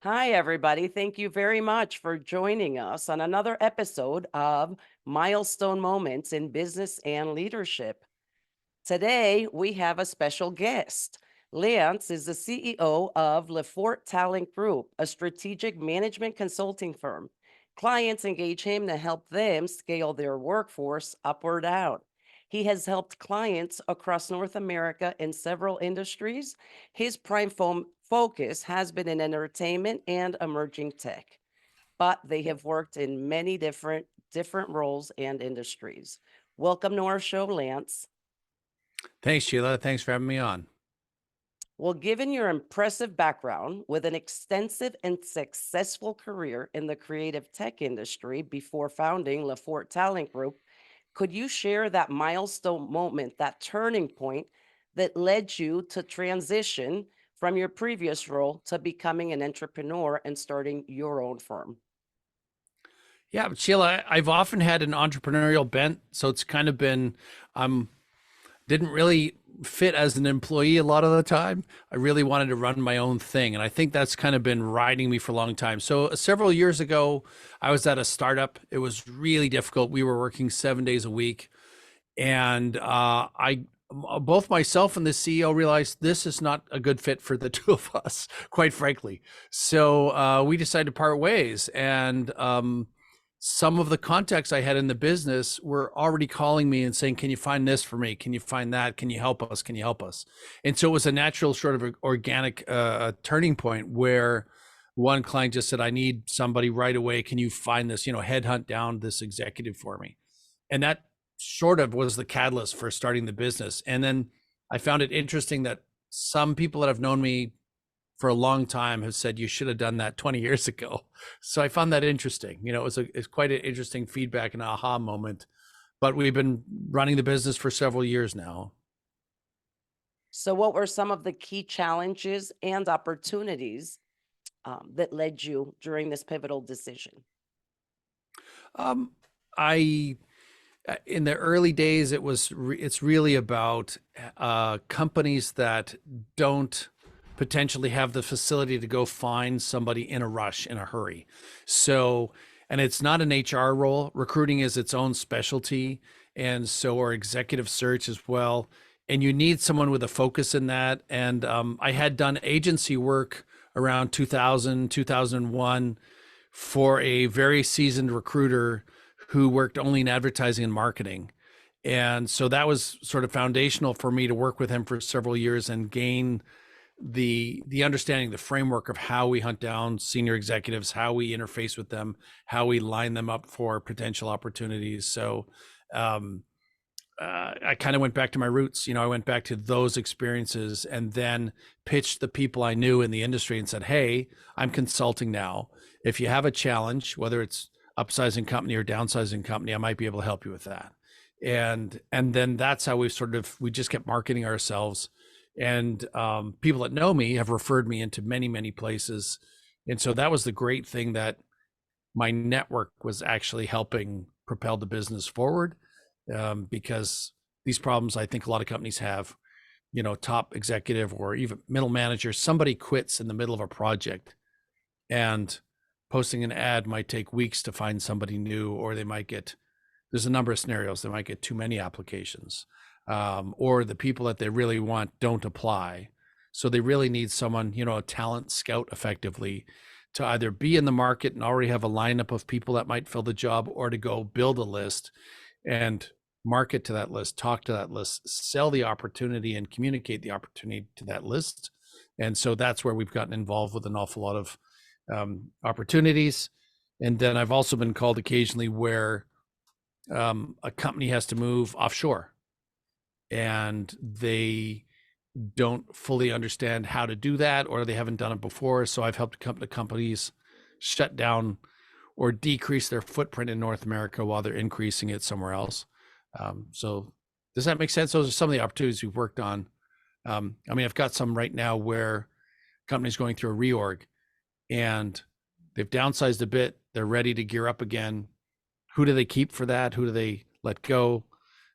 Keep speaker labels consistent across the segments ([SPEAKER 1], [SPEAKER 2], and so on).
[SPEAKER 1] Hi, everybody. Thank you very much for joining us on another episode of Milestone Moments in Business and Leadership. Today, we have a special guest. Lance is the CEO of Lefort Talent Group, a strategic management consulting firm. Clients engage him to help them scale their workforce up or down. He has helped clients across North America in several industries. His focus has been in entertainment and emerging tech, but they have worked in many different roles and industries. Welcome to our show, Lance.
[SPEAKER 2] Thanks, Sheila. Thanks for having me on.
[SPEAKER 1] Well, given your impressive background with an extensive and successful career in the creative tech industry before founding Lefort Talent Group, could you share that milestone moment, that turning point that led you to transition from your previous role to becoming an entrepreneur and starting your own firm?
[SPEAKER 2] Yeah, but Sheila, I've often had an entrepreneurial bent, so it's kind of been didn't really fit as an employee a lot of the time. I really wanted to run my own thing, and I think that's kind of been riding me for a long time. So several years ago, I was at a startup. It was really difficult. We were working 7 days a week, and I both myself and the CEO realized this is not a good fit for the two of us, quite frankly. So we decided to part ways, and some of the contacts I had in the business were already calling me and saying, "Can you find this for me? Can you find that? Can you help us? Can you help us?" And so it was a natural sort of organic turning point where one client just said, "I need somebody right away. Can you find this? Headhunt down this executive for me." And that sort of was the catalyst for starting the business. And then I found it interesting that some people that have known me for a long time have said you should have done that 20 years ago. So I found that interesting. It's quite an interesting feedback and aha moment. But we've been running the business for several years now.
[SPEAKER 1] So, what were some of the key challenges and opportunities that led you during this pivotal decision?
[SPEAKER 2] Um, I in the early days, it's really about companies that don't potentially have the facility to go find somebody in a rush, in a hurry. So, and it's not an HR role. Recruiting is its own specialty, and so our executive search as well. And you need someone with a focus in that. And I had done agency work around 2000, 2001 for a very seasoned recruiter who worked only in advertising and marketing. And so that was sort of foundational for me to work with him for several years and gain the understanding, the framework of how we hunt down senior executives, how we interface with them, how we line them up for potential opportunities. So um, I kind of went back to my roots. I went back to those experiences and then pitched the people I knew in the industry and said, "Hey, I'm consulting now. If you have a challenge, whether it's upsizing company or downsizing company, I might be able to help you with that." And then that's how we just kept marketing ourselves. And people that know me have referred me into many, many places. And so that was the great thing, that my network was actually helping propel the business forward, because these problems I think a lot of companies have, top executive or even middle manager, somebody quits in the middle of a project, and posting an ad might take weeks to find somebody new, or there's a number of scenarios. They might get too many applications, or the people that they really want don't apply. So they really need someone, a talent scout effectively, to either be in the market and already have a lineup of people that might fill the job, or to go build a list and market to that list, talk to that list, sell the opportunity and communicate the opportunity to that list. And so that's where we've gotten involved with an awful lot of opportunities. And then I've also been called occasionally where a company has to move offshore and they don't fully understand how to do that, or they haven't done it before. So I've helped companies shut down or decrease their footprint in North America while they're increasing it somewhere else. So does that make sense? Those are some of the opportunities we've worked on. I've got some right now where companies going through a reorg and they've downsized a bit. They're ready to gear up again. Who do they keep for that? Who do they let go?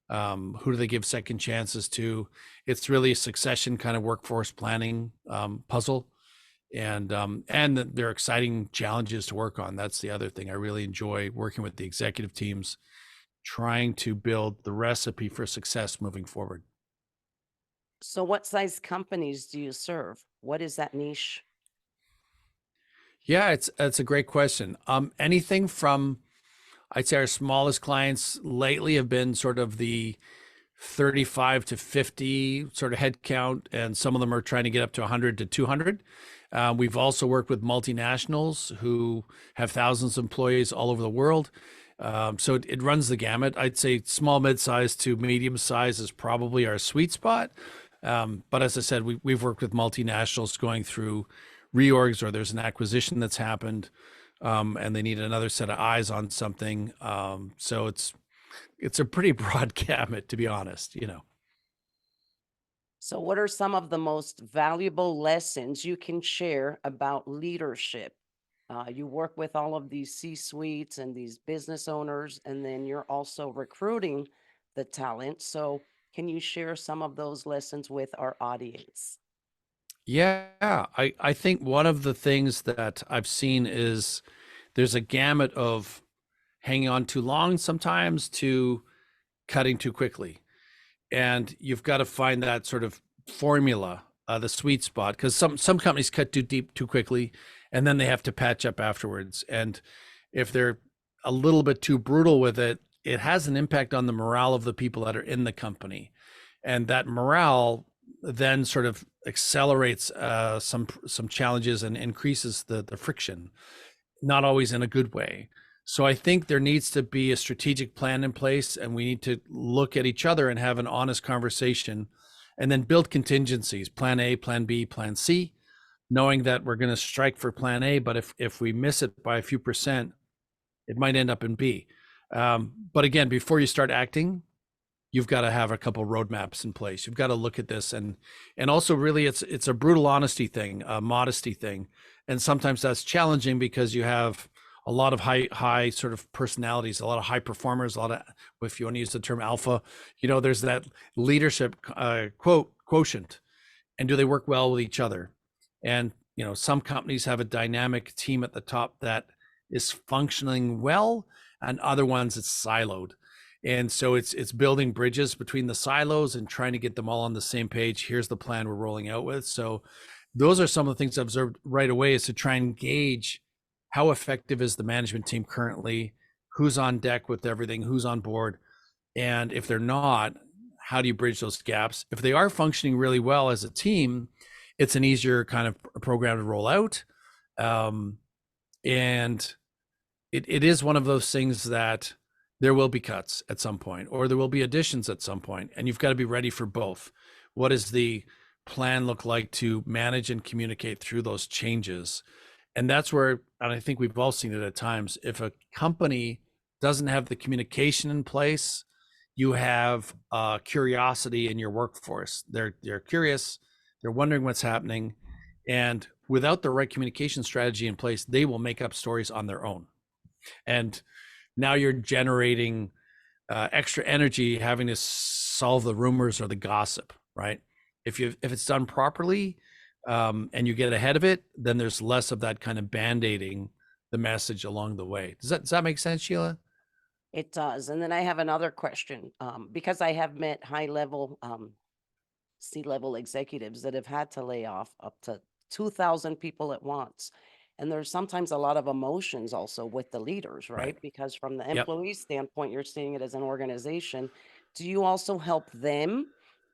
[SPEAKER 2] Who do they give second chances to? It's really a succession kind of workforce planning puzzle. and they're exciting challenges to work on. That's the other thing. I really enjoy working with the executive teams, trying to build the recipe for success moving forward.
[SPEAKER 1] So what size companies do you serve? What is that niche?
[SPEAKER 2] Yeah, it's a great question. Anything from, I'd say our smallest clients lately have been sort of the 35 to 50 sort of head count, and some of them are trying to get up to 100 to 200. We've also worked with multinationals who have thousands of employees all over the world. So it runs the gamut. I'd say small, mid-size to medium size is probably our sweet spot. But as I said, we've worked with multinationals going through reorgs, or there's an acquisition that's happened, and they need another set of eyes on something. So it's a pretty broad gamut, to be honest, you know.
[SPEAKER 1] So what are some of the most valuable lessons you can share about leadership? You work with all of these C-suites and these business owners, and then you're also recruiting the talent. So can you share some of those lessons with our audience?
[SPEAKER 2] Yeah, I think one of the things that I've seen is there's a gamut of hanging on too long sometimes to cutting too quickly. And you've got to find that sort of formula, the sweet spot, because some companies cut too deep too quickly, and then they have to patch up afterwards. And if they're a little bit too brutal with it, it has an impact on the morale of the people that are in the company, and that morale then sort of accelerates some challenges and increases the friction, not always in a good way. So I think there needs to be a strategic plan in place, and we need to look at each other and have an honest conversation, and then build contingencies, plan A, plan B, plan C, knowing that we're going to strike for plan A, but if we miss it by a few percent, it might end up in B. But again, before you start acting, you've got to have a couple roadmaps in place. You've got to look at this, and also really it's a brutal honesty thing, a modesty thing, and sometimes that's challenging because you have a lot of high sort of personalities, a lot of high performers, a lot of, if you want to use the term alpha, you know, there's that leadership quotient, and do they work well with each other? And you know, some companies have a dynamic team at the top that is functioning well, and other ones it's siloed. And so it's building bridges between the silos and trying to get them all on the same page. Here's the plan we're rolling out with. So those are some of the things I observed right away, is to try and gauge how effective is the management team currently, who's on deck with everything, who's on board. And if they're not, how do you bridge those gaps? If they are functioning really well as a team, it's an easier kind of program to roll out. And it is one of those things that there will be cuts at some point, or there will be additions at some point, and you've got to be ready for both. What does the plan look like to manage and communicate through those changes? And that's where, and I think we've all seen it at times, if a company doesn't have the communication in place, you have curiosity in your workforce. They're curious, they're wondering what's happening, and without the right communication strategy in place, they will make up stories on their own. And now you're generating extra energy having to solve the rumors or the gossip, right? If it's done properly, and you get ahead of it, then there's less of that kind of band-aiding the message along the way. Does that make sense, Sheila?
[SPEAKER 1] It does. And then I have another question, because I have met high level C-level executives that have had to lay off up to 2,000 people at once. And there's sometimes a lot of emotions also with the leaders,
[SPEAKER 2] Right.
[SPEAKER 1] right? Because from the
[SPEAKER 2] Yep.
[SPEAKER 1] employee standpoint, you're seeing it as an organization. Do you also help them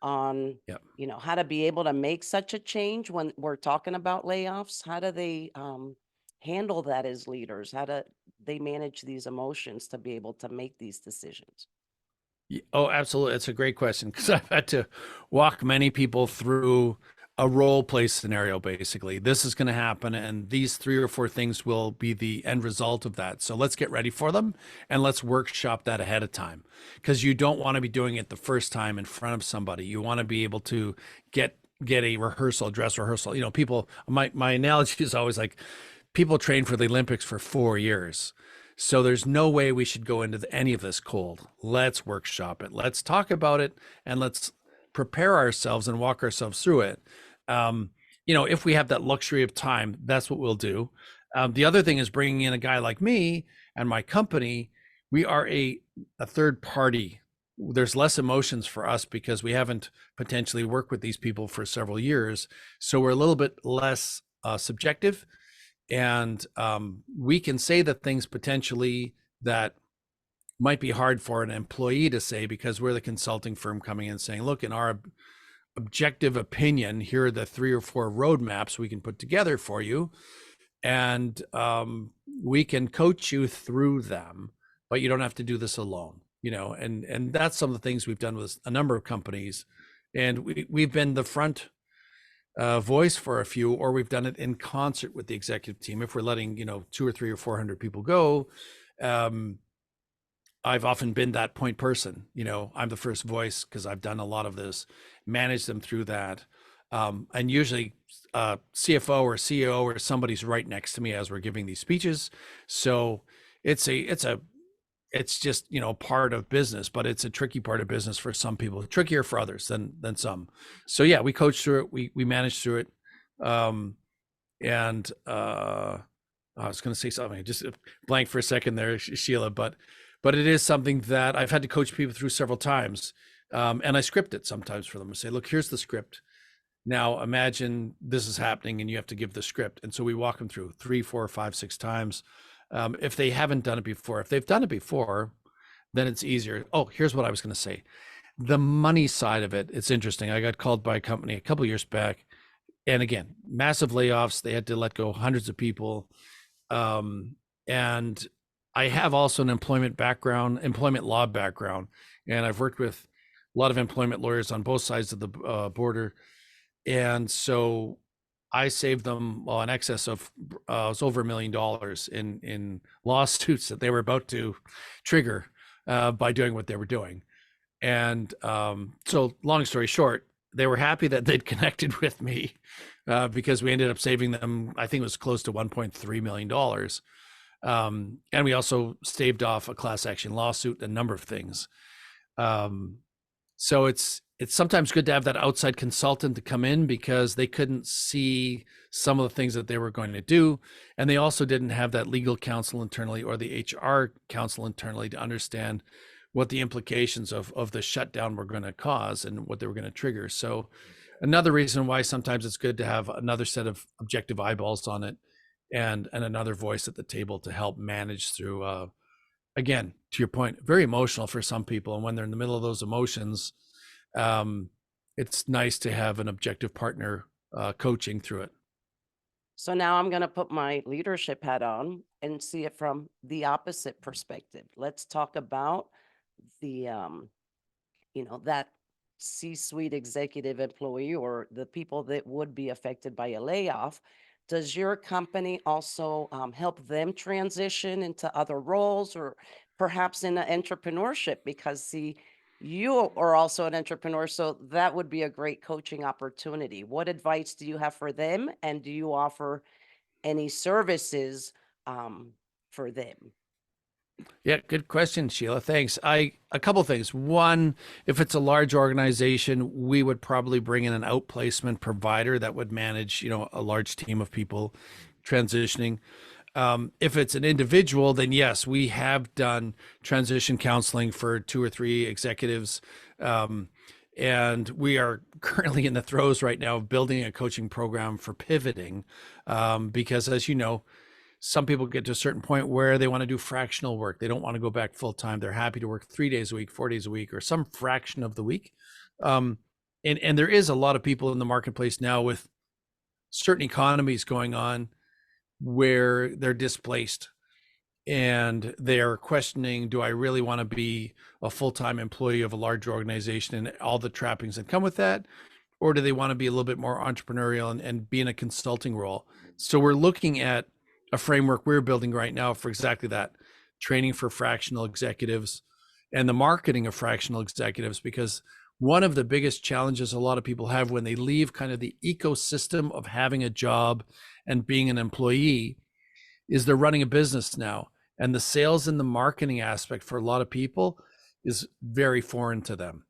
[SPEAKER 1] on,
[SPEAKER 2] Yep.
[SPEAKER 1] how to be able to make such a change when we're talking about layoffs? How do they handle that as leaders? How do they manage these emotions to be able to make these decisions?
[SPEAKER 2] Oh, absolutely. It's a great question, because I've had to walk many people through a role play scenario. Basically, this is going to happen, and these 3 or 4 things will be the end result of that. So let's get ready for them, and let's workshop that ahead of time, because you don't want to be doing it the first time in front of somebody. You want to be able to get a rehearsal, dress rehearsal. You know, people. My analogy is always like, people train for the Olympics for 4 years. So there's no way we should go into any of this cold. Let's workshop it. Let's talk about it, and let's prepare ourselves and walk ourselves through it. if we have that luxury of time, that's what we'll do. The other thing is bringing in a guy like me and my company. We are a third party. There's less emotions for us because we haven't potentially worked with these people for several years. So we're a little bit less subjective, and we can say the things potentially that might be hard for an employee to say, because we're the consulting firm coming in saying, look, in our objective opinion, here are the 3 or 4 roadmaps we can put together for you, and we can coach you through them, but you don't have to do this alone. And that's some of the things we've done with a number of companies, and we've been the front voice for a few, or we've done it in concert with the executive team. If we're letting 2 or 3 or 400 people go, I've often been that point person. I'm the first voice because I've done a lot of this, manage them through that. And usually CFO or CEO or somebody's right next to me as we're giving these speeches. So it's just, part of business, but it's a tricky part of business for some people, trickier for others than some. So yeah, we coach through it. We manage through it. And I was going to say something, just blank for a second there, Sheila, but it is something that I've had to coach people through several times. And I script it sometimes for them and say, look, here's the script. Now imagine this is happening and you have to give the script. And so we walk them through 3, 4, 5, 6 times. If they haven't done it before, if they've done it before, then it's easier. Oh, here's what I was going to say. The money side of it, it's interesting. I got called by a company a couple of years back, and again, massive layoffs. They had to let go hundreds of people. And I have also an employment law background, and I've worked with a lot of employment lawyers on both sides of the border. And so I saved them in excess of it was over $1 million in lawsuits that they were about to trigger by doing what they were doing. And so long story short, they were happy that they'd connected with me because we ended up saving them, I think it was close to $1.3 million. And we also staved off a class action lawsuit, a number of things. So it's sometimes good to have that outside consultant to come in because they couldn't see some of the things that they were going to do. And they also didn't have that legal counsel internally or the HR counsel internally to understand what the implications of the shutdown were going to cause and what they were going to trigger. So another reason why sometimes it's good to have another set of objective eyeballs on it and another voice at the table to help manage through, again, to your point, very emotional for some people. And when they're in the middle of those emotions, it's nice to have an objective partner coaching through it.
[SPEAKER 1] So now I'm going to put my leadership hat on and see it from the opposite perspective. Let's talk about the, that C-suite executive employee or the people that would be affected by a layoff. Does your company also help them transition into other roles or perhaps in entrepreneurship? Because see, you are also an entrepreneur, so that would be a great coaching opportunity. What advice do you have for them, and do you offer any services for them?
[SPEAKER 2] Yeah, good question, Sheila. Thanks. A couple things. One, if it's a large organization, we would probably bring in an outplacement provider that would manage, a large team of people transitioning. If it's an individual, then yes, we have done transition counseling for 2 or 3 executives. And we are currently in the throes right now of building a coaching program for pivoting, because as you know, some people get to a certain point where they want to do fractional work. They don't want to go back full time. They're happy to work 3 days a week, 4 days a week, or some fraction of the week. And there is a lot of people in the marketplace now with certain economies going on where they're displaced and they're questioning, do I really want to be a full-time employee of a large organization and all the trappings that come with that? Or do they want to be a little bit more entrepreneurial and be in a consulting role? So we're looking at a framework we're building right now for exactly that, training for fractional executives and the marketing of fractional executives, because one of the biggest challenges a lot of people have when they leave kind of the ecosystem of having a job and being an employee is they're running a business now. And the sales and the marketing aspect for a lot of people is very foreign to them.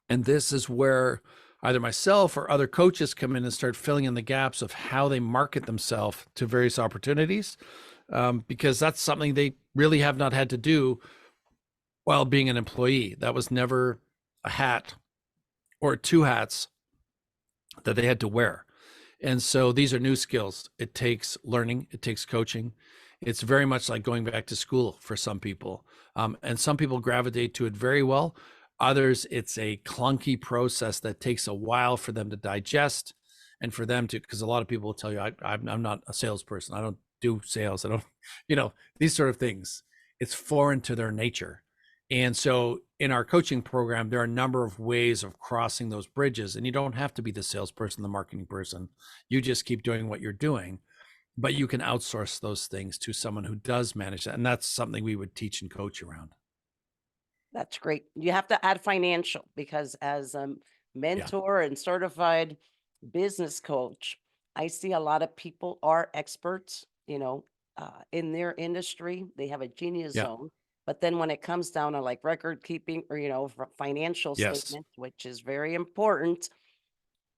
[SPEAKER 2] And this is where either myself or other coaches come in and start filling in the gaps of how they market themselves to various opportunities, because that's something they really have not had to do while being an employee. That was never a hat or two hats that they had to wear. And so these are new skills. It takes learning, it takes coaching. It's very much like going back to school for some people. And some people gravitate to it very well. Others, it's a clunky process that takes a while for them to digest and for them to, because a lot of people will tell you, I'm not a salesperson. I don't do sales. I don't, these sort of things. It's foreign to their nature. And so in our coaching program, there are a number of ways of crossing those bridges. And you don't have to be the salesperson, the marketing person. You just keep doing what you're doing, but you can outsource those things to someone who does manage that. And that's something we would teach and coach around.
[SPEAKER 1] That's great. You have to add financial because as a
[SPEAKER 2] Yeah.
[SPEAKER 1] mentor and certified business coach, I see a lot of people are experts, in their industry. They have a genius
[SPEAKER 2] Yeah.
[SPEAKER 1] zone. But then when it comes down to like record keeping or, financial
[SPEAKER 2] Yes.
[SPEAKER 1] statements, which is very important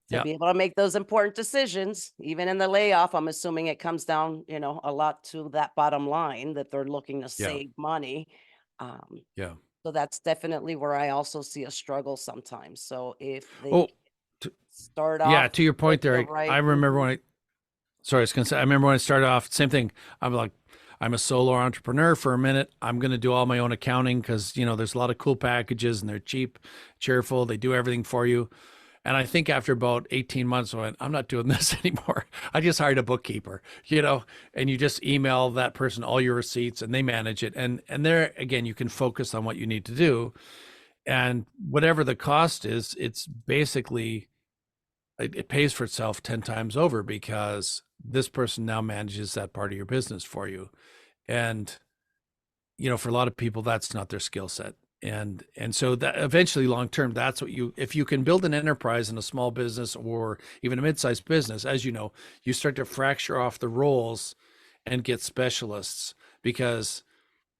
[SPEAKER 1] to
[SPEAKER 2] Yeah.
[SPEAKER 1] be able to make those important decisions, even in the layoff, I'm assuming it comes down, a lot to that bottom line that they're looking to
[SPEAKER 2] Yeah.
[SPEAKER 1] save money. Um,
[SPEAKER 2] Yeah.
[SPEAKER 1] so that's definitely where I also see a struggle sometimes. So if they
[SPEAKER 2] Oh, t-
[SPEAKER 1] start
[SPEAKER 2] yeah.
[SPEAKER 1] off
[SPEAKER 2] To your
[SPEAKER 1] with
[SPEAKER 2] point
[SPEAKER 1] the
[SPEAKER 2] there, I
[SPEAKER 1] right
[SPEAKER 2] remember when sorry, I was going to say, I remember when I started off, same thing. I'm like, I'm a solo entrepreneur for a minute. I'm going to do all my own accounting because, there's a lot of cool packages and they're cheap, cheerful. They do everything for you. And I think after about 18 months, I went, I'm not doing this anymore. I just hired a bookkeeper, and you just email that person all your receipts and they manage it. And there, again, you can focus on what you need to do. And whatever the cost is, it's basically, it pays for itself 10 times over because this person now manages that part of your business for you. And, for a lot of people, that's not their skill set. And so that eventually long term, that's what if you can build an enterprise in a small business or even a mid-sized business, as you know, you start to fracture off the roles and get specialists because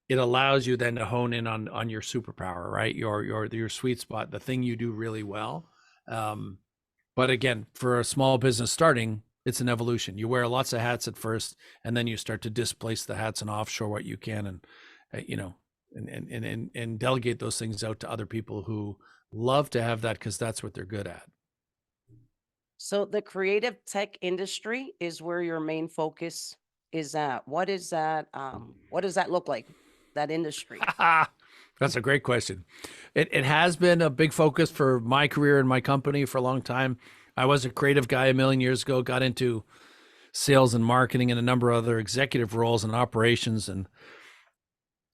[SPEAKER 2] it allows you then to hone in on your superpower, right? Your sweet spot, the thing you do really well. But again, for a small business starting, it's an evolution. You wear lots of hats at first, and then you start to displace the hats and offshore what you can, and you know, and delegate those things out to other people who love to have that because that's what they're good at.
[SPEAKER 1] So the creative tech industry is where your main focus is at. What is that? What does that look like? That industry.
[SPEAKER 2] That's a great question. It has been a big focus for my career and my company for a long time. I was a creative guy a million years ago, got into sales and marketing and a number of other executive roles and operations. And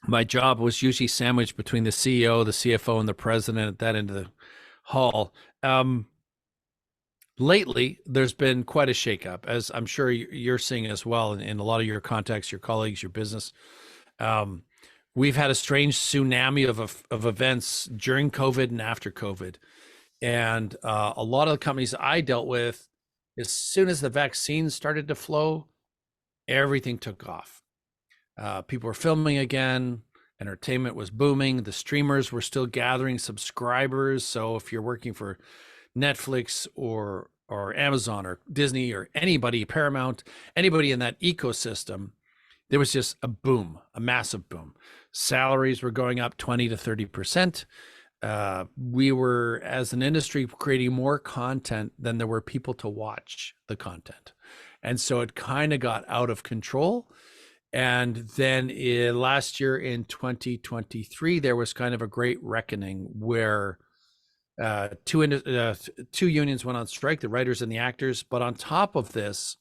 [SPEAKER 2] my job was usually sandwiched between the CEO, the CFO, and the president at that end of the hall. Lately, there's been quite a shakeup, as I'm sure you're seeing as well in a lot of your contacts, your colleagues, your business. Um, we've had a strange tsunami of events during COVID and after COVID. And a lot of the companies I dealt with, as soon as the vaccines started to flow, everything took off. People were filming again. Entertainment was booming. The streamers were still gathering subscribers. So if you're working for Netflix or Amazon or Disney or anybody, Paramount, anybody in that ecosystem, there was just a boom, a massive boom. Salaries were going up 20 to 30%. We were, as an industry, creating more content than there were people to watch the content. And so it kind of got out of control. And then last year in 2023, there was kind of a great reckoning where two unions went on strike, the writers and the actors. But on top of this,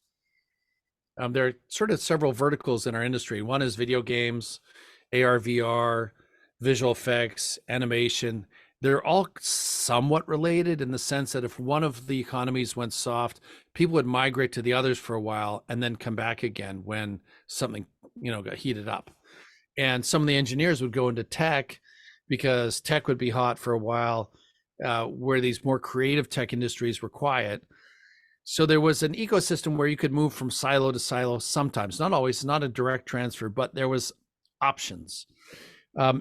[SPEAKER 2] there are sort of several verticals in our industry. One is video games, AR, VR, visual effects, animation. They're all somewhat related in the sense that if one of the economies went soft, people would migrate to the others for a while and then come back again when something, got heated up. And some of the engineers would go into tech because tech would be hot for a while, where these more creative tech industries were quiet. So there was an ecosystem where you could move from silo to silo sometimes, not always, not a direct transfer, but there was options.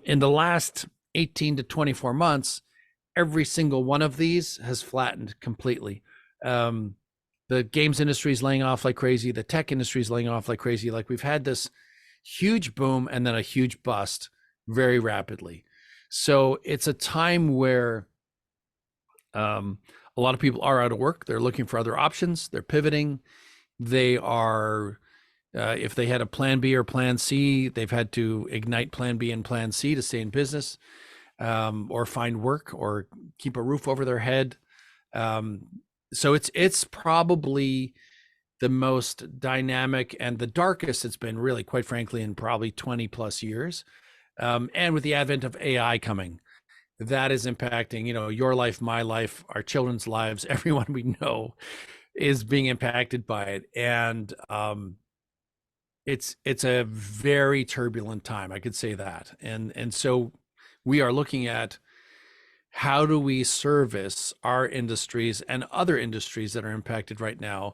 [SPEAKER 2] In the last 18 to 24 months, every single one of these has flattened completely. Um, the games industry is laying off like crazy. The tech industry is laying off like crazy. Like we've had this huge boom and then a huge bust very rapidly. So it's a time where um, a lot of people are out of work. They're looking for other options. They're pivoting. They are, if they had a plan B or plan C, they've had to ignite plan B and plan C to stay in business, or find work or keep a roof over their head. Um, so it's probably the most dynamic and the darkest it's been, really, quite frankly, in probably 20 plus years. And with the advent of AI coming, that is impacting, your life, my life, our children's lives, everyone we know is being impacted by it. And it's a very turbulent time, I could say that. And so we are looking at how do we service our industries and other industries that are impacted right now.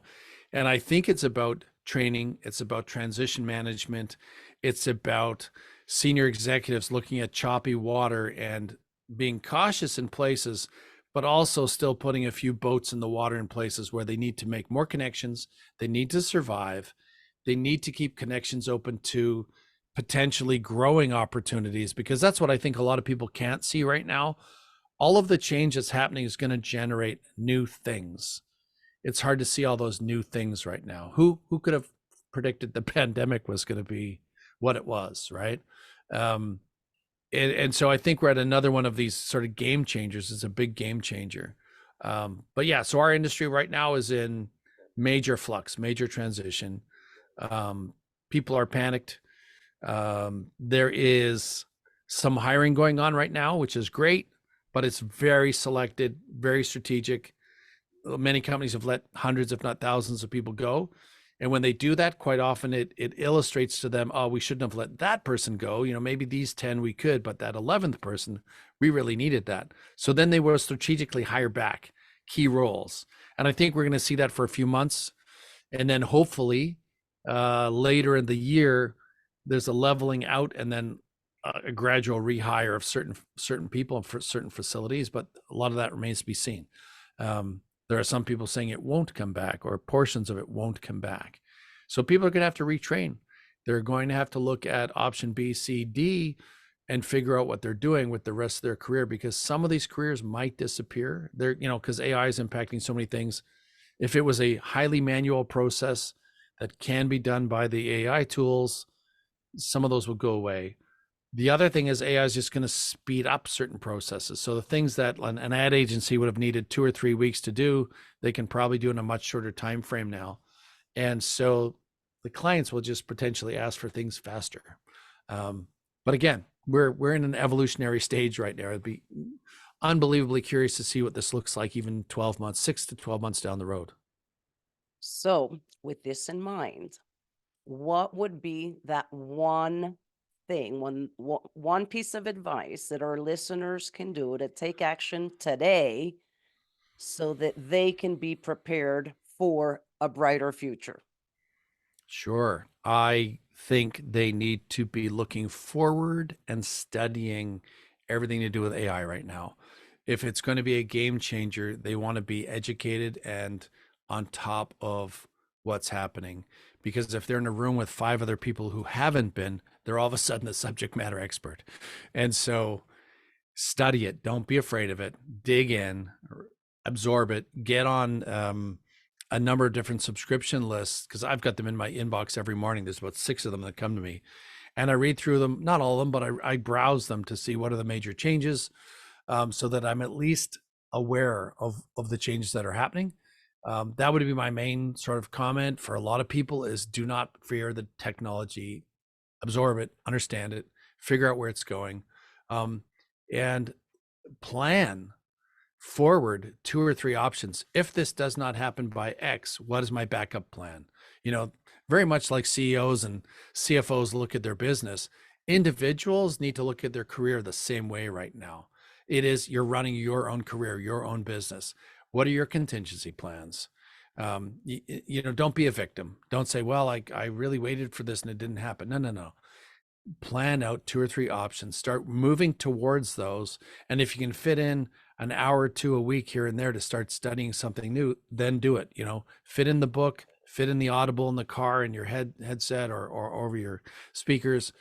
[SPEAKER 2] And I think it's about training, it's about transition management, it's about senior executives looking at choppy water and being cautious in places, but also still putting a few boats in the water in places where they need to make more connections, they need to survive, they need to keep connections open to potentially growing opportunities, because that's what I think a lot of people can't see right now. All of the change that's happening is going to generate new things. It's hard to see all those new things right now. Who could have predicted the pandemic was going to be what it was, right? Um, and so I think we're at another one of these sort of game changers. It's a big game changer. But yeah, so our industry right now is in major flux, major transition. Um, People are panicked. There is some hiring going on right now, which is great, but it's very selected, very strategic. Many companies have let hundreds, if not thousands, of people go. And when they do that, quite often it illustrates to them, oh, we shouldn't have let that person go. Maybe these 10 we could, but that 11th person, we really needed that. So then they will strategically hire back key roles. And I think we're going to see that for a few months. And then hopefully later in the year, there's a leveling out and then a gradual rehire of certain people for certain facilities. But a lot of that remains to be seen. There are some people saying it won't come back, or portions of it won't come back. So people are going to have to retrain. They're going to have to look at option B, C, D, and figure out what they're doing with the rest of their career, because some of these careers might disappear. Because AI is impacting so many things. If it was a highly manual process that can be done by the AI tools, some of those will go away. The other thing is AI is just going to speed up certain processes. So the things that an ad agency would have needed 2 or 3 weeks to do, they can probably do in a much shorter time frame now. And so the clients will just potentially ask for things faster. But again, we're in an evolutionary stage right now. I'd be unbelievably curious to see what this looks like even 12 months, 6 to 12 months down the road.
[SPEAKER 1] So, with this in mind, what would be that one thing, one piece of advice that our listeners can do to take action today so that they can be prepared for a brighter future?
[SPEAKER 2] Sure. I think they need to be looking forward and studying everything to do with AI right now. If it's going to be a game changer, they want to be educated and on top of what's happening. Because if they're in a room with 5 other people who haven't been, they're all of a sudden a subject matter expert. And so study it. Don't be afraid of it. Dig in, absorb it, get on a number of different subscription lists, because I've got them in my inbox every morning. There's about 6 of them that come to me, and I read through them, not all of them, but I browse them to see what are the major changes, so that I'm at least aware of the changes that are happening. That would be my main sort of comment for a lot of people: is do not fear the technology, absorb it, understand it, figure out where it's going, and plan forward 2 or 3 options. If this does not happen by X, what is my backup plan? Very much like CEOs and CFOs look at their business, individuals need to look at their career the same way right now. It is, you're running your own career, your own business. What are your contingency plans? Don't be a victim. Don't say, well, I really waited for this and it didn't happen. No. Plan out 2 or 3 options, start moving towards those. And if you can fit in an hour or two a week here and there to start studying something new, then do it. Fit in the book, fit in the Audible in the car, in your headset, or over your speakers.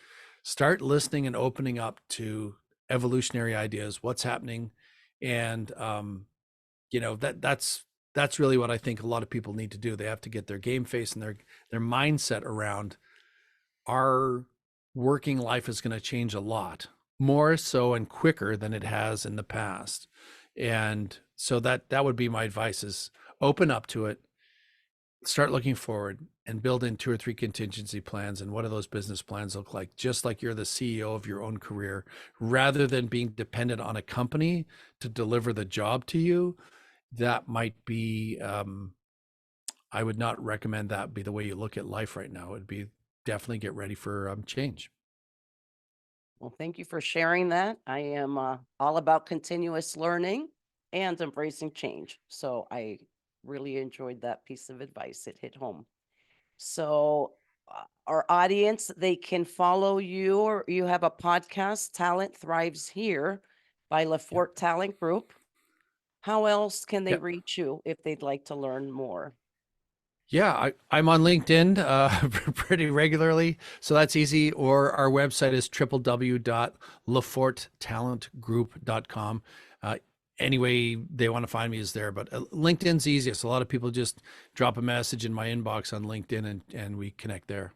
[SPEAKER 2] Start listening and opening up to evolutionary ideas, what's happening. And that's really what I think a lot of people need to do. They have to get their game face and their mindset around, our working life is going to change a lot more so and quicker than it has in the past. And so that would be my advice: is open up to it, start looking forward, and build in 2 or 3 contingency plans. And what do those business plans look like? Just like you're the CEO of your own career, rather than being dependent on a company to deliver the job to you. That might be, I would not recommend that be the way you look at life right now. It'd be definitely get ready for change.
[SPEAKER 1] Well, thank you for sharing that. I am all about continuous learning and embracing change. So I really enjoyed that piece of advice. It hit home. So, our audience, they can follow you, or you have a podcast, Talent Thrives Here by
[SPEAKER 2] Yep.
[SPEAKER 1] Lefort Talent Group. How else can they
[SPEAKER 2] Yep.
[SPEAKER 1] reach you if they'd like to learn more?
[SPEAKER 2] Yeah, I'm on LinkedIn pretty regularly, so that's easy. Or our website is www.leforttalentgroup.com. Any way they want to find me is there, but LinkedIn's easiest. A lot of people just drop a message in my inbox on LinkedIn, and we connect there.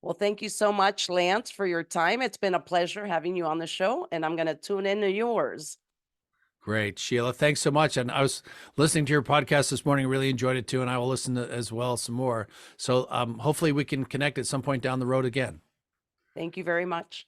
[SPEAKER 1] Well, thank you so much, Lance, for your time. It's been a pleasure having you on the show, and I'm going to tune into yours.
[SPEAKER 2] Great, Sheila. Thanks so much. And I was listening to your podcast this morning, really enjoyed it too, and I will listen to as well some more. So hopefully we can connect at some point down the road again.
[SPEAKER 1] Thank you very much.